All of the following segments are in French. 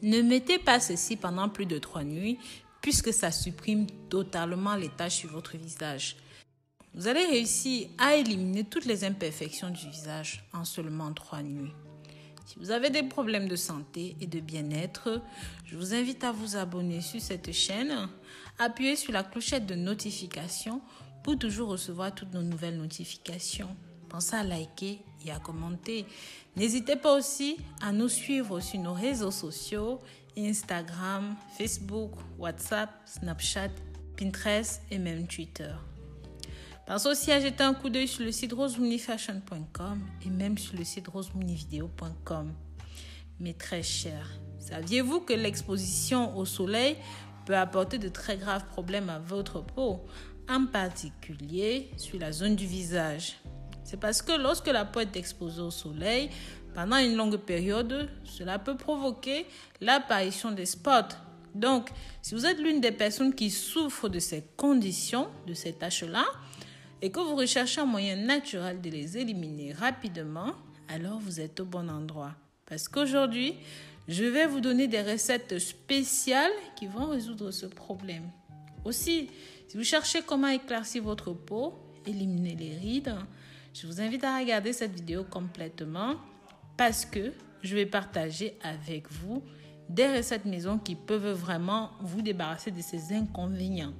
Ne mettez pas ceci pendant plus de 3 nuits puisque ça supprime totalement les taches sur votre visage. Vous allez réussir à éliminer toutes les imperfections du visage en seulement 3 nuits. Si vous avez des problèmes de santé et de bien-être, je vous invite à vous abonner sur cette chaîne, appuyez sur la clochette de notification pour toujours recevoir toutes nos nouvelles notifications. Pensez à liker et à commenter. N'hésitez pas aussi à nous suivre sur nos réseaux sociaux, Instagram, Facebook, WhatsApp, Snapchat, Pinterest et même Twitter. Pensez aussi à jeter un coup d'œil sur le site rosemooneyfashion.com et même sur le site rosemooneyvideo.com. Mes très chers, saviez-vous que l'exposition au soleil peut apporter de très graves problèmes à votre peau, en particulier sur la zone du visage? C'est parce que lorsque la peau est exposée au soleil pendant une longue période, cela peut provoquer l'apparition des spots. Donc, si vous êtes l'une des personnes qui souffrent de ces conditions, de ces taches-là, et que vous recherchez un moyen naturel de les éliminer rapidement, alors vous êtes au bon endroit. Parce qu'aujourd'hui, je vais vous donner des recettes spéciales qui vont résoudre ce problème. Aussi, si vous cherchez comment éclaircir votre peau, éliminer les rides, je vous invite à regarder cette vidéo complètement parce que je vais partager avec vous des recettes maison qui peuvent vraiment vous débarrasser de ces inconvénients.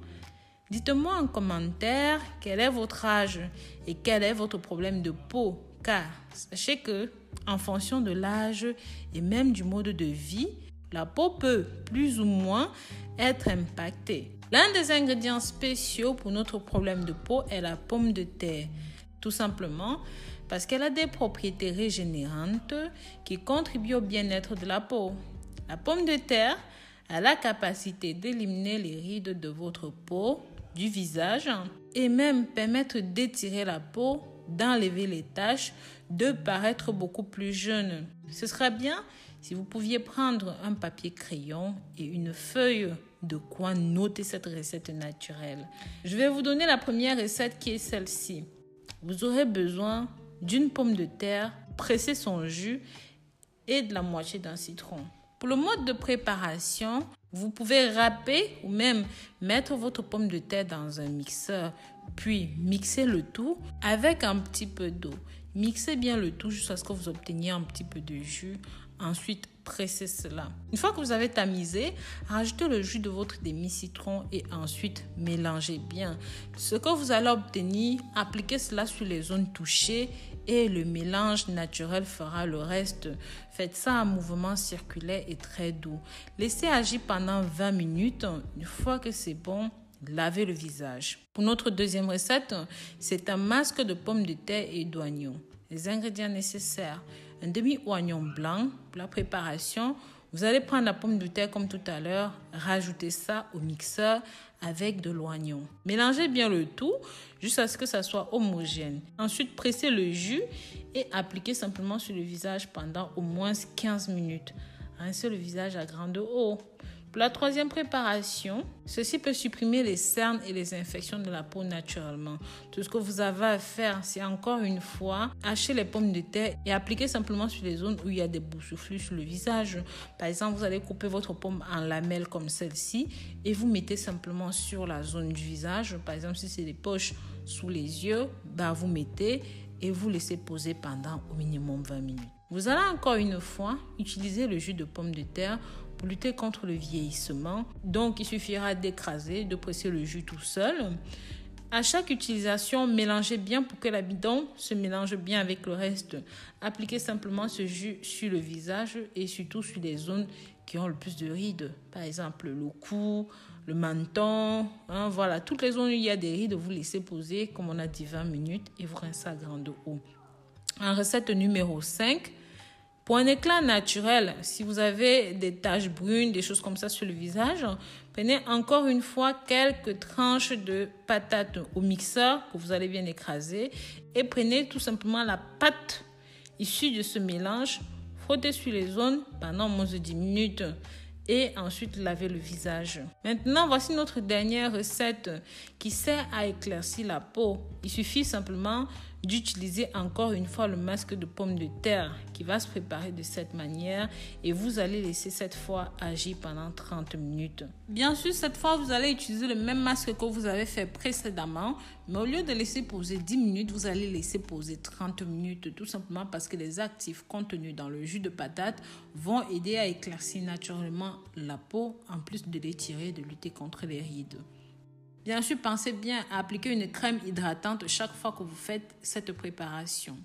Dites-moi en commentaire quel est votre âge et quel est votre problème de peau, car sachez que en fonction de l'âge et même du mode de vie, la peau peut plus ou moins être impactée. L'un des ingrédients spéciaux pour notre problème de peau est la pomme de terre, tout simplement parce qu'elle a des propriétés régénérantes qui contribuent au bien-être de la peau. La pomme de terre a la capacité d'éliminer les rides de votre peau, du visage et même permettre d'étirer la peau, d'enlever les taches, de paraître beaucoup plus jeune. Ce serait bien si vous pouviez prendre un papier crayon et une feuille de quoi noter cette recette naturelle. Je vais vous donner la première recette qui est celle-ci. Vous aurez besoin d'une pomme de terre, presser son jus et de la moitié d'un citron. Pour le mode de préparation, vous pouvez râper ou même mettre votre pomme de terre dans un mixeur, puis mixer le tout avec un petit peu d'eau. Mixez bien le tout jusqu'à ce que vous obteniez un petit peu de jus. Ensuite, pressez cela. Une fois que vous avez tamisé, rajoutez le jus de votre demi-citron et ensuite mélangez bien. Ce que vous allez obtenir, appliquez cela sur les zones touchées et le mélange naturel fera le reste. Faites ça en mouvement circulaire et très doux. Laissez agir pendant 20 minutes. Une fois que c'est bon, lavez le visage. Pour notre deuxième recette, c'est un masque de pommes de terre et d'oignons. Les ingrédients nécessaires: un demi-oignon blanc. Pour la préparation, vous allez prendre la pomme de terre comme tout à l'heure, rajouter ça au mixeur avec de l'oignon. Mélangez bien le tout jusqu'à ce que ça soit homogène. Ensuite, pressez le jus et appliquez simplement sur le visage pendant au moins 15 minutes. Rincez le visage à grande eau. Pour la troisième préparation, ceci peut supprimer les cernes et les infections de la peau naturellement. Tout ce que vous avez à faire, c'est encore une fois hacher les pommes de terre et appliquer simplement sur les zones où il y a des boursouflures sur le visage. Par exemple, vous allez couper votre pomme en lamelles comme celle-ci et vous mettez simplement sur la zone du visage. Par exemple, si c'est des poches sous les yeux, vous mettez et vous laissez poser pendant au minimum 20 minutes. Vous allez encore une fois utiliser le jus de pomme de terre pour lutter contre le vieillissement. Donc, il suffira d'écraser, de presser le jus tout seul. À chaque utilisation, mélangez bien pour que l'amidon se mélange bien avec le reste. Appliquez simplement ce jus sur le visage et surtout sur les zones qui ont le plus de rides. Par exemple, le cou, le menton, voilà, toutes les zones où il y a des rides, vous laissez poser, comme on a dit, 20 minutes et vous rincez à grande eau. En recette numéro 5, pour un éclat naturel, si vous avez des taches brunes, des choses comme ça sur le visage, prenez encore une fois quelques tranches de patates au mixeur que vous allez bien écraser et prenez tout simplement la pâte issue de ce mélange, frottez sur les zones pendant moins de 10 minutes et ensuite lavez le visage. Maintenant, voici notre dernière recette qui sert à éclaircir la peau. Il suffit simplement d'utiliser encore une fois le masque de pomme de terre qui va se préparer de cette manière et vous allez laisser cette fois agir pendant 30 minutes. Bien sûr, cette fois, vous allez utiliser le même masque que vous avez fait précédemment, mais au lieu de laisser poser 10 minutes, vous allez laisser poser 30 minutes, tout simplement parce que les actifs contenus dans le jus de patate vont aider à éclaircir naturellement la peau, en plus de l'étirer et de lutter contre les rides. Bien sûr, pensez bien à appliquer une crème hydratante chaque fois que vous faites cette préparation.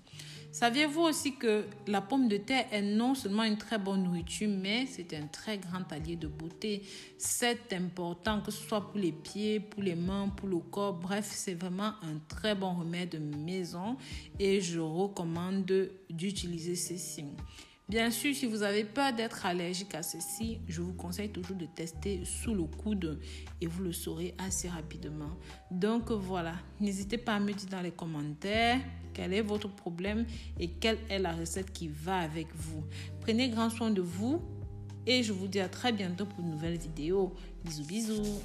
Saviez-vous aussi que la pomme de terre est non seulement une très bonne nourriture, mais c'est un très grand allié de beauté. C'est important que ce soit pour les pieds, pour les mains, pour le corps. Bref, c'est vraiment un très bon remède maison et je recommande d'utiliser ceci. Bien sûr, si vous avez peur d'être allergique à ceci, je vous conseille toujours de tester sous le coude et vous le saurez assez rapidement. Donc voilà, n'hésitez pas à me dire dans les commentaires quel est votre problème et quelle est la recette qui va avec vous. Prenez grand soin de vous et je vous dis à très bientôt pour une nouvelle vidéo. Bisous, bisous.